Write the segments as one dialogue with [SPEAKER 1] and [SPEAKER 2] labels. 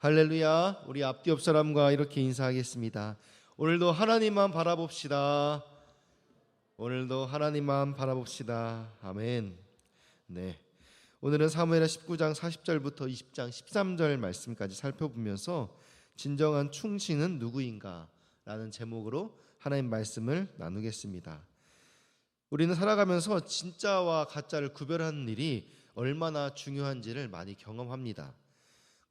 [SPEAKER 1] 할렐루야. 우리 앞뒤 옆 사람과 이렇게 인사하겠습니다. 오늘도 하나님만 바라봅시다. 오늘도 하나님만 바라봅시다. 아멘. 네. 오늘은 사무엘하 19장 40절부터 20장 13절 말씀까지 살펴보면서 진정한 충신은 누구인가? 라는 제목으로 하나님 말씀을 나누겠습니다. 우리는 살아가면서 진짜와 가짜를 구별하는 일이 얼마나 중요한지를 많이 경험합니다.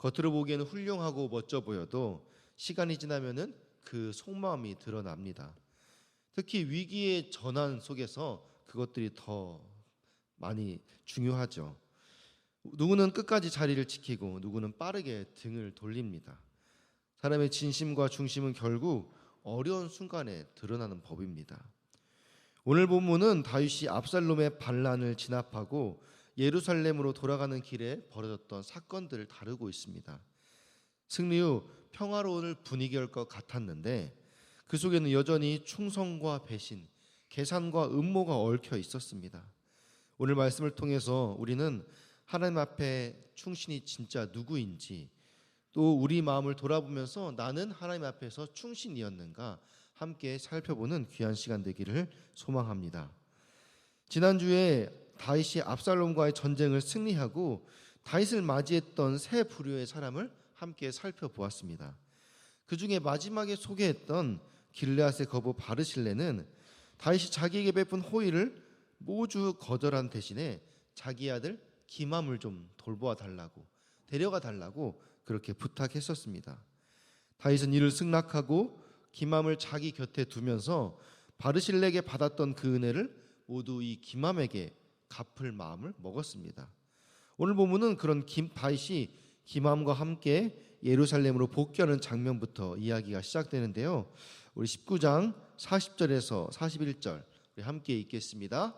[SPEAKER 1] 겉으로 보기에는 훌륭하고 멋져 보여도 시간이 지나면은 그 속마음이 드러납니다. 특히 위기의 전환 속에서 그것들이 더 많이 중요하죠. 누구는 끝까지 자리를 지키고 누구는 빠르게 등을 돌립니다. 사람의 진심과 중심은 결국 어려운 순간에 드러나는 법입니다. 오늘 본문은 다윗이 압살롬의 반란을 진압하고 예루살렘으로 돌아가는 길에 벌어졌던 사건들을 다루고 있습니다. 승리 후 평화로운 분위기일 것 같았는데 그 속에는 여전히 충성과 배신, 계산과 음모가 얽혀 있었습니다. 오늘 말씀을 통해서 우리는 하나님 앞에 충신이 진짜 누구인지, 또 우리 마음을 돌아보면서 나는 하나님 앞에서 충신이었는가 함께 살펴보는 귀한 시간 되기를 소망합니다. 지난주에 다윗이 압살롬과의 전쟁을 승리하고 다윗을 맞이했던 세 부류의 사람을 함께 살펴보았습니다. 그 중에 마지막에 소개했던 길르앗의 거부 바르실레는 다윗이 자기에게 베푼 호의를 모두 거절한 대신에 자기 아들 기맘을 좀 돌보아 달라고, 데려가 달라고 그렇게 부탁했었습니다. 다윗은 이를 승낙하고 기맘을 자기 곁에 두면서 바르실레에게 받았던 그 은혜를 모두 이 기맘에게 갚을 마음을 먹었습니다. 오늘 본문은 그런 다윗이 기맘과 함께 예루살렘으로 복귀하는 장면부터 이야기가 시작되는데요. 우리 19장 40절에서 41절 우리 함께 읽겠습니다.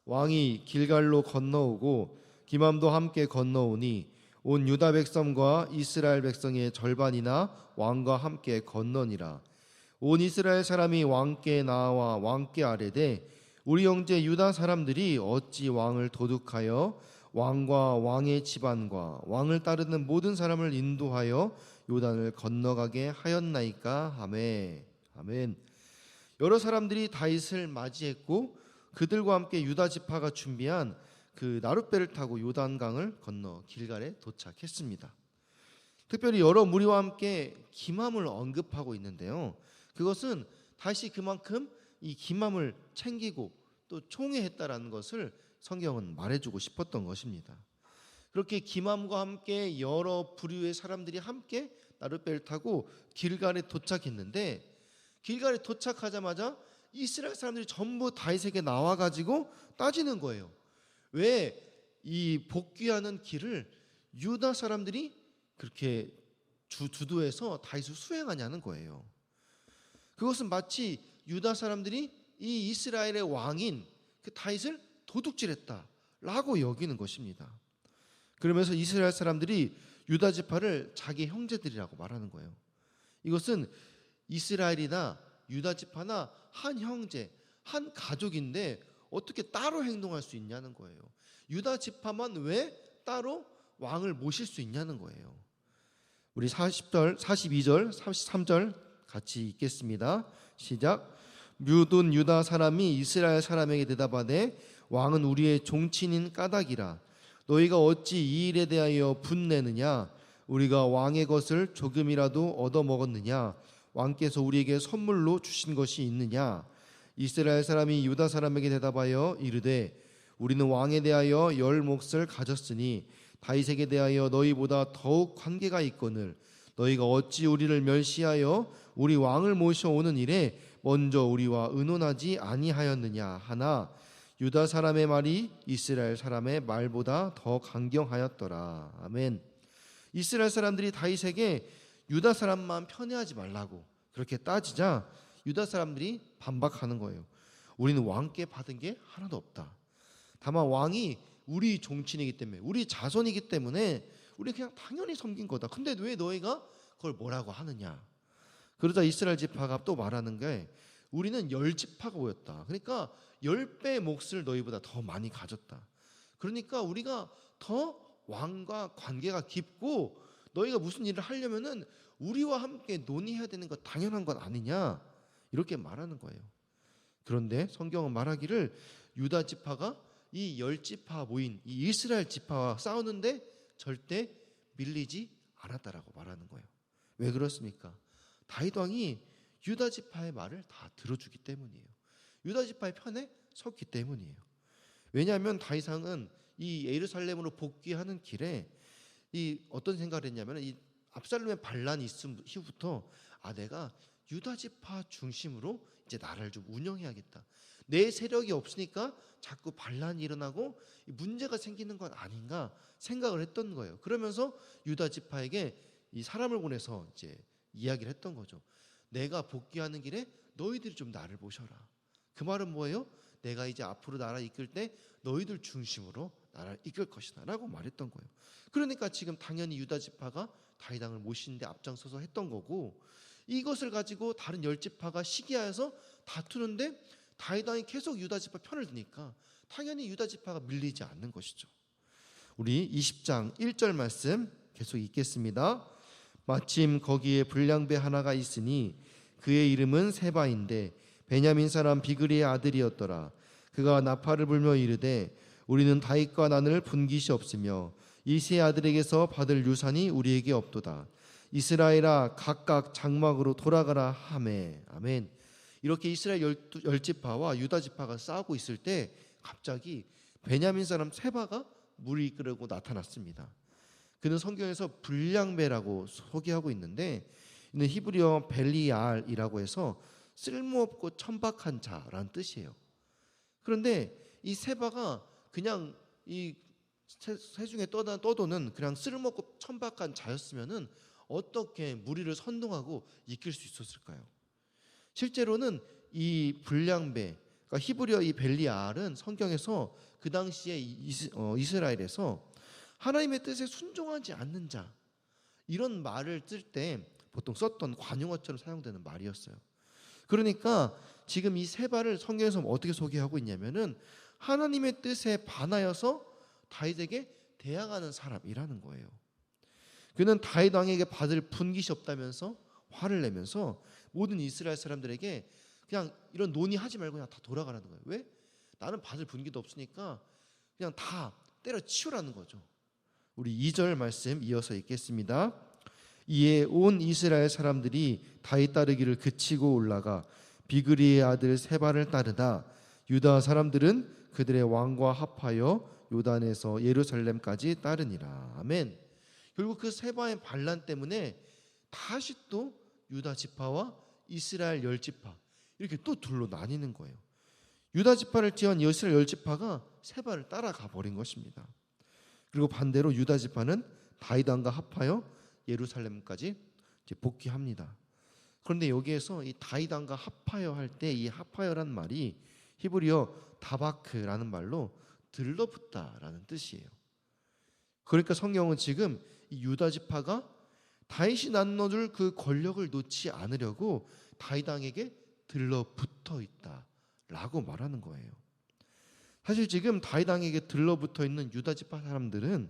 [SPEAKER 1] 왕이 길갈로 건너오고 기맘도 함께 건너오니 온 유다 백성과 이스라엘 백성의 절반이나 왕과 함께 건너니라. 온 이스라엘 사람이 왕께 나와 왕께 아뢰되 우리 형제 유다 사람들이 어찌 왕을 도둑하여 왕과 왕의 집안과 왕을 따르는 모든 사람을 인도하여 요단을 건너가게 하였나이까 하매. 아멘. 여러 사람들이 다윗을 맞이했고 그들과 함께 유다 지파가 준비한 그 나룻배를 타고 요단강을 건너 길갈에 도착했습니다. 특별히 여러 무리와 함께 기맘을 언급하고 있는데요. 그것은 다윗이 그만큼 이 기맘을 챙기고 또 총애했다라는 것을 성경은 말해주고 싶었던 것입니다. 그렇게 기맘과 함께 여러 부류의 사람들이 함께 나룻배를 타고 길갈에 도착했는데 길갈에 도착하자마자 이스라엘 사람들이 전부 다윗에게 나와가지고 따지는 거예요. 왜 이 복귀하는 길을 유다 사람들이 그렇게 주도해서 다윗을 수행하냐는 거예요. 그것은 마치 유다 사람들이 이 이스라엘의 왕인 그 다윗을 도둑질했다라고 여기는 것입니다. 그러면서 이스라엘 사람들이 유다 지파를 자기 형제들이라고 말하는 거예요. 이것은 이스라엘이나 유다 지파나 한 형제, 한 가족인데 어떻게 따로 행동할 수 있냐는 거예요. 유다 지파만 왜 따로 왕을 모실 수 있냐는 거예요. 우리 40절, 42절, 33절 같이 읽겠습니다. 시작. 묻은 유다 사람이 이스라엘 사람에게 대답하되 왕은 우리의 종친인 까닭이라. 너희가 어찌 이 일에 대하여 분내느냐? 우리가 왕의 것을 조금이라도 얻어먹었느냐? 왕께서 우리에게 선물로 주신 것이 있느냐? 이스라엘 사람이 유다 사람에게 대답하여 이르되 우리는 왕에 대하여 10몫을 가졌으니 다윗에게 대하여 너희보다 더욱 관계가 있거늘 너희가 어찌 우리를 멸시하여 우리 왕을 모셔오는 일에 먼저 우리와 의논하지 아니하였느냐 하나 유다 사람의 말이 이스라엘 사람의 말보다 더 강경하였더라. 아멘. 이스라엘 사람들이 다윗에게 유다 사람만 편애하지 말라고 그렇게 따지자 유다 사람들이 반박하는 거예요. 우리는 왕께 받은 게 하나도 없다. 다만 왕이 우리 종친이기 때문에 우리 자손이기 때문에 우리 그냥 당연히 섬긴 거다. 근데 왜 너희가 그걸 뭐라고 하느냐? 그러자 이스라엘 지파가 또 말하는 게 우리는 10지파가 모였다. 그러니까 10배의 몫을 너희보다 더 많이 가졌다. 그러니까 우리가 더 왕과 관계가 깊고 너희가 무슨 일을 하려면은 우리와 함께 논의해야 되는 거 당연한 것 아니냐, 이렇게 말하는 거예요. 그런데 성경은 말하기를 유다 지파가 이 10지파 모인 이 이스라엘 지파와 싸우는데 절대 밀리지 않았다라고 말하는 거예요. 왜 그렇습니까? 다윗 왕이 유다 지파의 말을 다 들어주기 때문이에요. 유다 지파의 편에 섰기 때문이에요. 왜냐하면 다윗 왕은 이 예루살렘으로 복귀하는 길에 이 어떤 생각을 했냐면, 이 압살롬의 반란이 있은 이후부터 내가 유다 지파 중심으로 이제 나라를 좀 운영해야겠다. 내 세력이 없으니까 자꾸 반란이 일어나고 문제가 생기는 건 아닌가 생각을 했던 거예요. 그러면서 유다 지파에게 이 사람을 보내서 이제 이야기를 했던 거죠. 내가 복귀하는 길에 너희들이 좀 나를 보셔라. 그 말은 뭐예요? 내가 이제 앞으로 나라 이끌 때 너희들 중심으로 나라를 이끌 것이다 라고 말했던 거예요. 그러니까 지금 당연히 유다 지파가 다윗 왕을 모시는데 앞장서서 했던 거고, 이것을 가지고 다른 10지파가 시기하여서 다투는데 다윗 왕이 계속 유다 지파 편을 드니까 당연히 유다 지파가 밀리지 않는 것이죠. 우리 20장 1절 말씀 계속 읽겠습니다. 마침 거기에 불량배 하나가 있으니 그의 이름은 세바인데 베냐민 사람 비그리의 아들이었더라. 그가 나팔을 불며 이르되 우리는 다윗과 난을 분깃이 없으며 이 세 아들에게서 받을 유산이 우리에게 없도다. 이스라엘아 각각 장막으로 돌아가라 하매. 아멘. 이렇게 이스라엘 10지파와 유다 지파가 싸우고 있을 때 갑자기 베냐민 사람 세바가 무리 이끌고 나타났습니다. 그는 성경에서 불량배라고 소개하고 있는데, 이는 히브리어 벨리알이라고 해서 쓸모없고 천박한 자라는 뜻이에요. 그런데 이 세바가 그냥 이 세중에 떠도는 그냥 쓸모없고 천박한 자였으면은 어떻게 무리를 선동하고 이끌 수 있었을까요? 실제로는 이 불량배, 그러니까 히브리어 이 벨리알은 성경에서 그 당시에 이스라엘에서 하나님의 뜻에 순종하지 않는 자, 이런 말을 쓸 때 보통 썼던 관용어처럼 사용되는 말이었어요. 그러니까 지금 이 세바를 성경에서 어떻게 소개하고 있냐면은 하나님의 뜻에 반하여서 다윗에게 대항하는 사람이라는 거예요. 그는 다윗 왕에게 받을 분깃이 없다면서 화를 내면서 모든 이스라엘 사람들에게 그냥 이런 논의하지 말고 그냥 다 돌아가라는 거예요. 왜? 나는 받을 분깃도 없으니까 그냥 다 때려치우라는 거죠. 우리 2절 말씀 이어서 읽겠습니다. 이에 온 이스라엘 사람들이 다윗 따르기를 그치고 올라가 비그리의 아들 세바를 따르다 유다 사람들은 그들의 왕과 합하여 요단에서 예루살렘까지 따르니라. 아멘. 결국 그 세바의 반란 때문에 다시 또 유다 지파와 이스라엘 10지파 이렇게 또 둘로 나뉘는 거예요. 유다 지파를 찌은 이스라엘 10지파가 세바를 따라가 버린 것입니다. 그리고 반대로 유다 지파는 다윗 왕과 합하여 예루살렘까지 이제 복귀합니다. 그런데 여기에서 이 다윗 왕과 합하여 할 때 이 합하여란 말이 히브리어 다바크라는 말로 들러붙다라는 뜻이에요. 그러니까 성경은 지금 이 유다 지파가 다윗이 나눠줄 그 권력을 놓지 않으려고 다윗 왕에게 들러붙어 있다라고 말하는 거예요. 사실 지금 다윗 왕에게 들러붙어 있는 유다 지파 사람들은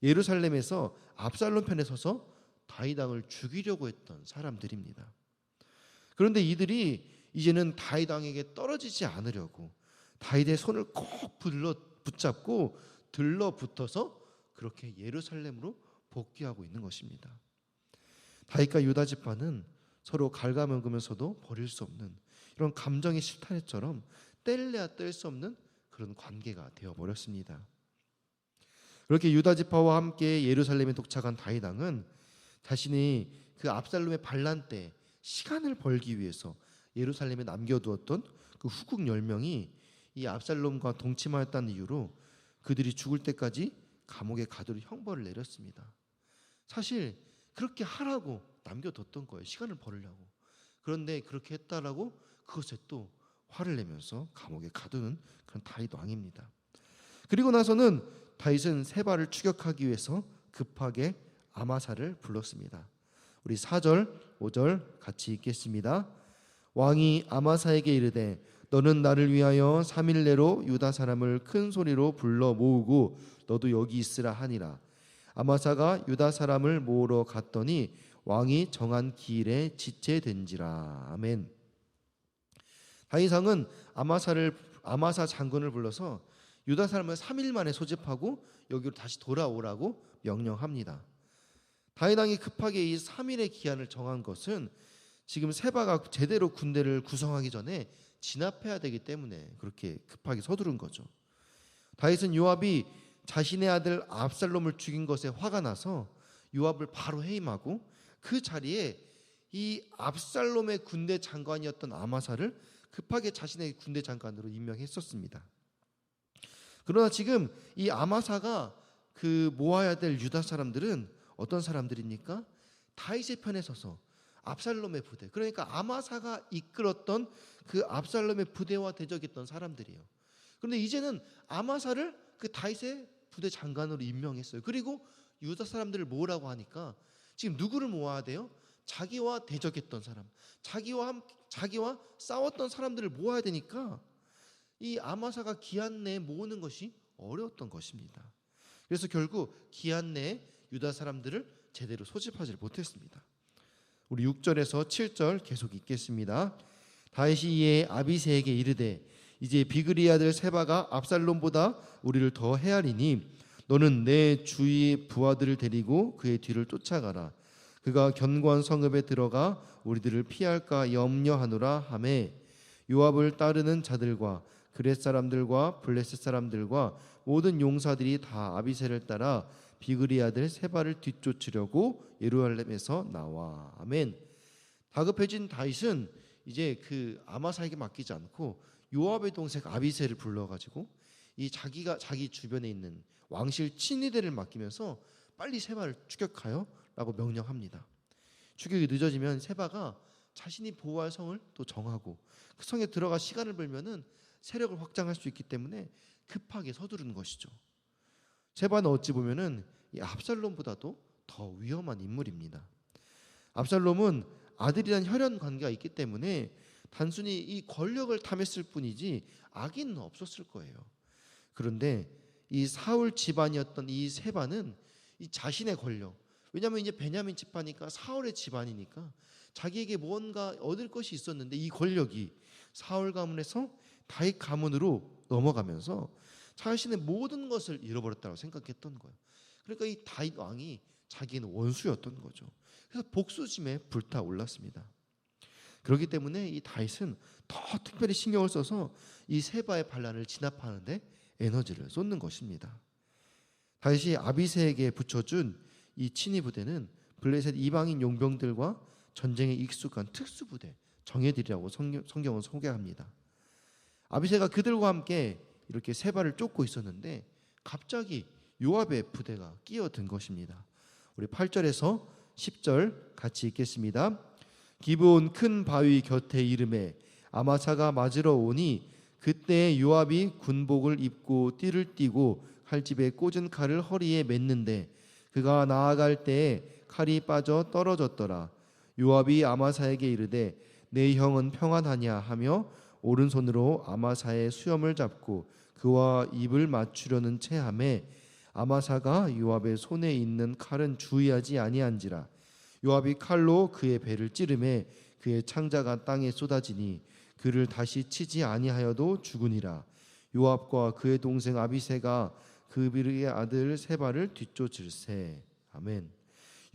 [SPEAKER 1] 예루살렘에서 압살롬 편에 서서 다윗 왕을 죽이려고 했던 사람들입니다. 그런데 이들이 이제는 다윗 왕에게 떨어지지 않으려고 다윗의 손을 꼭 붙잡고 들러붙어서 그렇게 예루살렘으로 복귀하고 있는 것입니다. 다윗과 유다 지파는 서로 갉아먹으면서도 버릴 수 없는 이런 감정의 실타래처럼 뗄래야 뗄 수 없는 그런 관계가 되어버렸습니다. 그렇게 유다 지파와 함께 예루살렘에 도착한 다윗 왕은 자신이 그 압살롬의 반란 때 시간을 벌기 위해서 예루살렘에 남겨두었던 그 후궁 10명이 이 압살롬과 동침하였다는 이유로 그들이 죽을 때까지 감옥에 가두는 형벌을 내렸습니다. 사실 그렇게 하라고 남겨뒀던 거예요. 시간을 벌으려고. 그런데 그렇게 했다라고 그것에 또 화를 내면서 감옥에 가두는 그런 다윗 왕입니다. 그리고 나서는 다윗은 세바를 추격하기 위해서 급하게 아마사를 불렀습니다. 우리 4절, 5절 같이 읽겠습니다. 왕이 아마사에게 이르되 너는 나를 위하여 3일 내로 유다 사람을 큰 소리로 불러 모으고 너도 여기 있으라 하니라. 아마사가 유다 사람을 모으러 갔더니 왕이 정한 기일에 지체된지라. 아멘. 다윗 왕은 아마사 장군을 불러서 유다 사람을 3일 만에 소집하고 여기로 다시 돌아오라고 명령합니다. 다윗 왕이 급하게 이 3일의 기한을 정한 것은 지금 세바가 제대로 군대를 구성하기 전에 진압해야 되기 때문에 그렇게 급하게 서두른 거죠. 다윗은 요압이 자신의 아들 압살롬을 죽인 것에 화가 나서 요압을 바로 해임하고 그 자리에 이 압살롬의 군대 장관이었던 아마사를 급하게 자신의 군대 장관으로 임명했었습니다. 그러나 지금 이 아마사가 그 모아야 될 유다 사람들은 어떤 사람들입니까? 다윗의 편에 서서 압살롬의 부대, 그러니까 아마사가 이끌었던 그 압살롬의 부대와 대적했던 사람들이에요. 그런데 이제는 아마사를 그 다윗의 부대 장관으로 임명했어요. 그리고 유다 사람들을 모으라고 하니까 지금 누구를 모아야 돼요? 자기와 대적했던 사람, 자기와 싸웠던 사람들을 모아야 되니까 이 아마사가 기한 내에 모으는 것이 어려웠던 것입니다. 그래서 결국 기한 내에 유다 사람들을 제대로 소집하지 못했습니다. 우리 6절에서 7절 계속 읽겠습니다. 다윗이 이에 아비새에게 이르되 이제 비그리 아들 세바가 압살롬보다 우리를 더 헤아리니 너는 내 주위의 부하들을 데리고 그의 뒤를 쫓아가라. 그가 견고한 성읍에 들어가 우리들을 피할까 염려하노라 하매 요압을 따르는 자들과 그렛 사람들과 블레셋 사람들과 모든 용사들이 다 아비새를 따라 비그리 아들 세바를 뒤쫓으려고 예루살렘에서 나와. 아멘. 다급해진 다윗은 이제 그 아마사에게 맡기지 않고 요압의 동생 아비새를 불러가지고 이 자기 주변에 있는 왕실 친위대를 맡기면서 빨리 세바를 추격하여라고 명령합니다. 추격이 늦어지면 세바가 자신이 보호할 성을 또 정하고 그 성에 들어가 시간을 벌면은 세력을 확장할 수 있기 때문에 급하게 서두르는 것이죠. 세바는 어찌 보면은 이 압살롬보다도 더 위험한 인물입니다. 압살롬은 아들이란 혈연 관계가 있기 때문에 단순히 이 권력을 탐했을 뿐이지 악의는 없었을 거예요. 그런데 이 사울 집안이었던 이 세바는 이 자신의 권력, 왜냐하면 이제 베냐민 집안이니까 사울의 집안이니까 자기에게 뭔가 얻을 것이 있었는데 이 권력이 사울 가문에서 다윗 가문으로 넘어가면서 자신의 모든 것을 잃어버렸다고 생각했던 거예요. 그러니까 이 다윗 왕이 자기는 원수였던 거죠. 그래서 복수심에 불타올랐습니다. 그렇기 때문에 이 다윗은 더 특별히 신경을 써서 이 세바의 반란을 진압하는데 에너지를 쏟는 것입니다. 다윗이 아비새에게 붙여준 이 친위 부대는 블레셋 이방인 용병들과 전쟁에 익숙한 특수부대 정예들이라고 성경은 소개합니다. 아비새가 그들과 함께 이렇게 세바를 쫓고 있었는데 갑자기 요압의 부대가 끼어든 것입니다. 우리 8절에서 10절 같이 읽겠습니다. 기브온 큰 바위 곁에 이름에 아마사가 맞으러 오니 그때 요압이 군복을 입고 띠를 띠고 칼집에 꽂은 칼을 허리에 맸는데 그가 나아갈 때에 칼이 빠져 떨어졌더라. 요압이 아마사에게 이르되 내 형은 평안하냐 하며 오른손으로 아마사의 수염을 잡고 그와 입을 맞추려는 체하매 아마사가 요압의 손에 있는 칼은 주의하지 아니한지라. 요압이 칼로 그의 배를 찌르매 그의 창자가 땅에 쏟아지니 그를 다시 치지 아니하여도 죽으니라. 요압과 그의 동생 아비새가 그비르의 아들 세바를 뒤쫓을세. 아멘.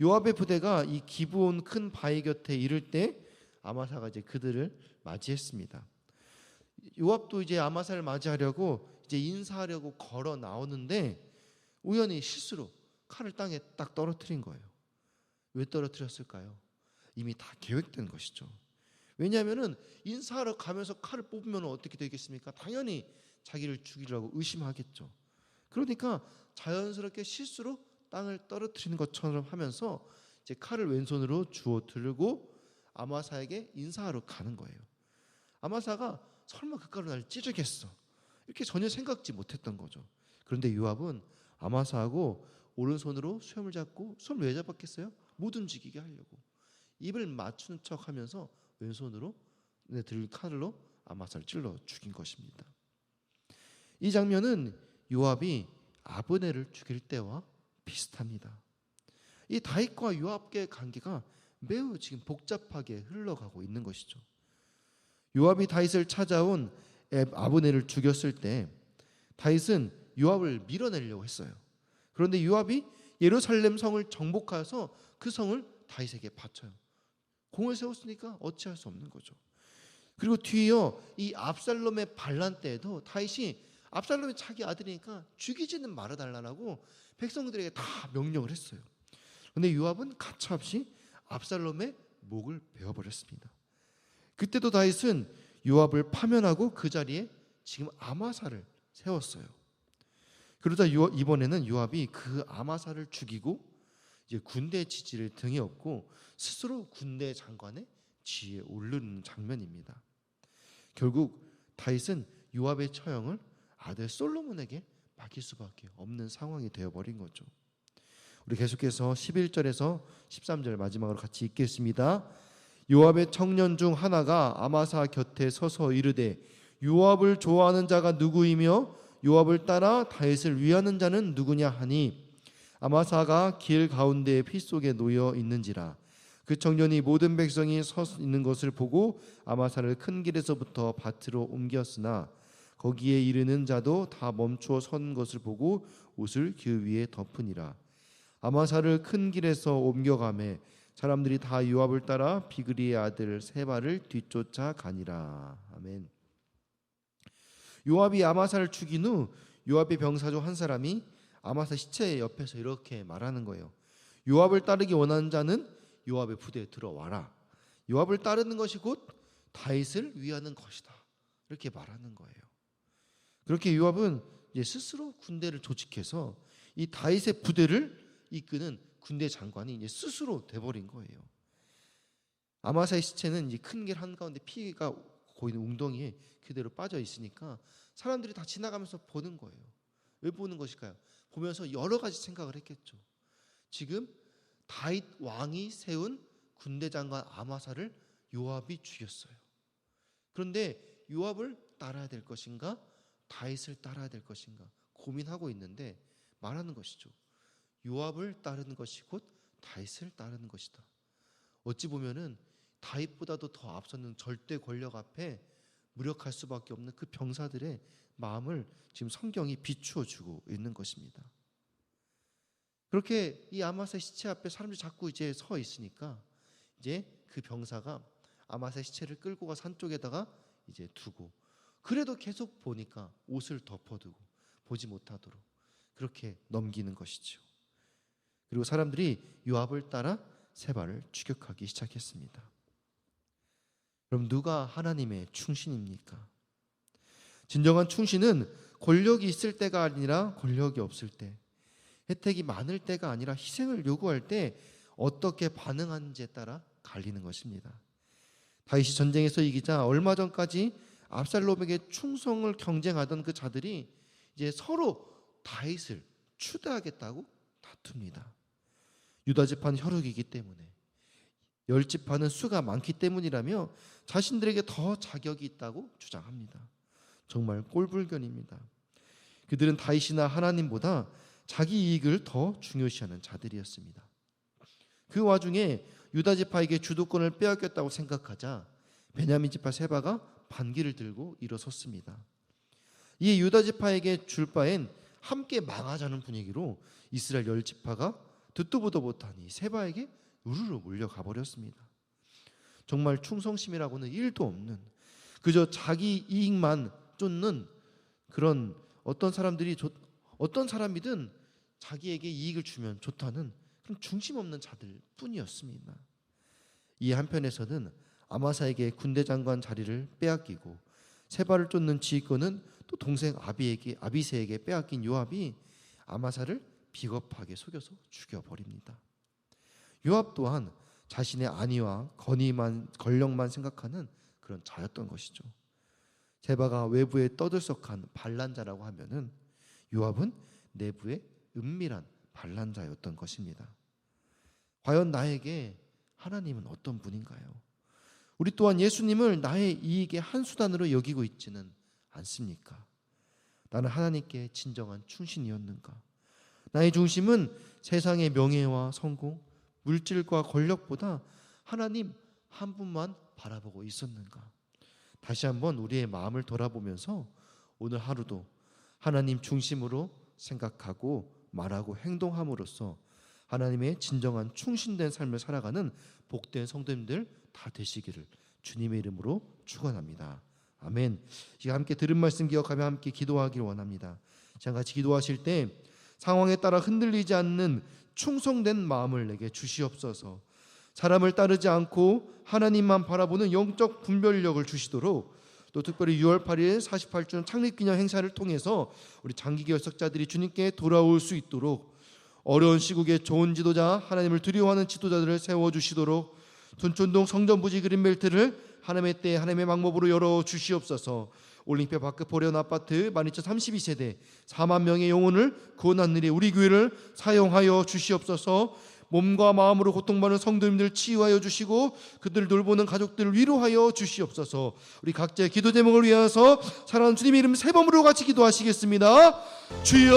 [SPEAKER 1] 요압의 부대가 이 기브온 큰 바위 곁에 이를 때 아마사가 이제 그들을 맞이했습니다. 요압도 이제 아마사를 맞이하려고 이제 인사하려고 걸어 나오는데 우연히 실수로 칼을 땅에 딱 떨어뜨린 거예요. 왜 떨어뜨렸을까요? 이미 다 계획된 것이죠. 왜냐하면은 인사하러 가면서 칼을 뽑으면 어떻게 되겠습니까? 당연히 자기를 죽이려고 의심하겠죠. 그러니까 자연스럽게 실수로 땅을 떨어뜨리는 것처럼 하면서 이제 칼을 왼손으로 주워 들고 아마사에게 인사하러 가는 거예요. 아마사가 설마 그 칼로 나를 찌르겠어 이렇게 전혀 생각지 못했던 거죠. 그런데 요압은 아마사하고 오른손으로 수염을 잡고 손을 왜 잡았겠어요? 못 움직이게 하려고 입을 맞추는 척하면서 왼손으로 들 칼로 아마사를 찔러 죽인 것입니다. 이 장면은 요압이 아브넬을 죽일 때와 비슷합니다. 이 다윗과 요압의 관계가 매우 지금 복잡하게 흘러가고 있는 것이죠. 요압이 다윗을 찾아온 아브넬을 죽였을 때 다윗은 요압을 밀어내려고 했어요. 그런데 요압이 예루살렘 성을 정복하여서 그 성을 다윗에게 바쳐요. 공을 세웠으니까 어찌할 수 없는 거죠. 그리고 뒤이어 이 압살롬의 반란 때에도 다윗이 압살롬이 자기 아들이니까 죽이지는 말아달라고 백성들에게 다 명령을 했어요. 그런데 요압은 가차없이 압살롬의 목을 베어버렸습니다. 그때도 다윗은 요압을 파면하고 그 자리에 지금 아마사를 세웠어요. 그러자 이번에는 요압이 그 아마사를 죽이고 이제 군대 지지를 등에 업고 스스로 군대 장관의 지위에 오르는 장면입니다. 결국 다윗은 요압의 처형을 아들 솔로몬에게 맡길 수밖에 없는 상황이 되어버린 거죠. 우리 계속해서 11절에서 13절 마지막으로 같이 읽겠습니다. 요압의 청년 중 하나가 아마사 곁에 서서 이르되 요압을 좋아하는 자가 누구이며 요압을 따라 다윗을 위하는 자는 누구냐 하니 아마사가 길 가운데 피 속에 놓여 있는지라. 그 청년이 모든 백성이 서 있는 것을 보고 아마사를 큰 길에서부터 밭으로 옮겼으나 거기에 이르는 자도 다 멈추어 선 것을 보고 옷을 그 위에 덮으니라. 아마사를 큰 길에서 옮겨가매 사람들이 다 요압을 따라 비그리의 아들 세바를 뒤쫓아 가니라. 아멘. 요압이 아마사를 죽인 후 요압의 병사 중 한 사람이 아마사 시체 옆에서 이렇게 말하는 거예요. 요압을 따르기 원하는 자는 요압의 부대에 들어와라. 요압을 따르는 것이 곧 다윗을 위하는 것이다. 이렇게 말하는 거예요. 그렇게 요압은 이제 스스로 군대를 조직해서 이 다윗의 부대를 이끄는 군대 장관이 이제 스스로 돼버린 거예요. 아마사의 시체는 이제 큰 길 한가운데 피가 고이는 웅덩이에 그대로 빠져 있으니까 사람들이 다 지나가면서 보는 거예요. 왜 보는 것일까요? 보면서 여러 가지 생각을 했겠죠. 지금 다윗 왕이 세운 군대 장관 아마사를 요압이 죽였어요. 그런데 요압을 따라야 될 것인가 다윗을 따라야 될 것인가 고민하고 있는데 말하는 것이죠. 요압을 따르는 것이 곧 다윗을 따르는 것이다. 어찌 보면은 다윗보다도 더 앞서는 절대 권력 앞에 무력할 수밖에 없는 그 병사들의 마음을 지금 성경이 비추어 주고 있는 것입니다. 그렇게 이 아마사의 시체 앞에 사람들이 자꾸 이제 서 있으니까 이제 그 병사가 아마사의 시체를 끌고 가 산 쪽에다가 이제 두고 그래도 계속 보니까 옷을 덮어두고 보지 못하도록 그렇게 넘기는 것이죠. 그리고 사람들이 요압을 따라 세바를 추격하기 시작했습니다. 그럼 누가 하나님의 충신입니까? 진정한 충신은 권력이 있을 때가 아니라 권력이 없을 때, 혜택이 많을 때가 아니라 희생을 요구할 때 어떻게 반응하는지에 따라 갈리는 것입니다. 다윗이 전쟁에서 이기자 얼마 전까지 압살롬에게 충성을 경쟁하던 그 자들이 이제 서로 다윗을 추대하겠다고 다툽니다. 유다 지파는 혈육이기 때문에, 열 지파는 수가 많기 때문이라며 자신들에게 더 자격이 있다고 주장합니다. 정말 꼴불견입니다. 그들은 다윗이나 하나님보다 자기 이익을 더 중요시하는 자들이었습니다. 그 와중에 유다 지파에게 주도권을 빼앗겼다고 생각하자 베냐민 지파 세바가 반기를 들고 일어섰습니다. 이 유다 지파에게 줄 바엔 함께 망하자는 분위기로 이스라엘 열 지파가 듣도 보도 못하니 세바에게 우르르 몰려가 버렸습니다. 정말 충성심이라고는 1도 없는, 그저 자기 이익만 쫓는 그런 어떤 사람이든 자기에게 이익을 주면 좋다는 그런 중심 없는 자들 뿐이었습니다. 이 한편에서는 아마사에게 군대 장관 자리를 빼앗기고 세바를 쫓는 지휘권은 또 동생 아비새에게 빼앗긴 요압이 아마사를 비겁하게 속여서 죽여버립니다. 요압 또한 자신의 안위와 권력만 생각하는 그런 자였던 것이죠. 세바가 외부에 떠들썩한 반란자라고 하면은 요압은 내부에 은밀한 반란자였던 것입니다. 과연 나에게 하나님은 어떤 분인가요? 우리 또한 예수님을 나의 이익의 한 수단으로 여기고 있지는 않습니까? 나는 하나님께 진정한 충신이었는가? 나의 중심은 세상의 명예와 성공, 물질과 권력보다 하나님 한 분만 바라보고 있었는가? 다시 한번 우리의 마음을 돌아보면서 오늘 하루도 하나님 중심으로 생각하고 말하고 행동함으로써 하나님의 진정한 충신된 삶을 살아가는 복된 성도님들 다 되시기를 주님의 이름으로 축원합니다. 아멘. 지금 함께 들은 말씀 기억하며 함께 기도하기를 원합니다. 자, 같이 기도하실 때 상황에 따라 흔들리지 않는 충성된 마음을 내게 주시옵소서. 사람을 따르지 않고 하나님만 바라보는 영적 분별력을 주시도록, 또 특별히 6월 8일 48주년 창립기념 행사를 통해서 우리 장기교 역사자들이 주님께 돌아올 수 있도록 어려운 시국에 좋은 지도자, 하나님을 두려워하는 지도자들을 세워주시도록 둔촌동 성전부지 그린벨트를 하나님의 때 하나님의 방법으로 열어주시옵소서. 올림픽 바크 보련 아파트 12,032세대 4만 명의 영혼을 구원한 일에 우리 교회를 사용하여 주시옵소서. 몸과 마음으로 고통받는 성도님들 치유하여 주시고 그들을 돌보는 가족들을 위로하여 주시옵소서. 우리 각자의 기도 제목을 위하여서 사랑하는 주님의 이름 세 번으로 같이 기도하시겠습니다. 주여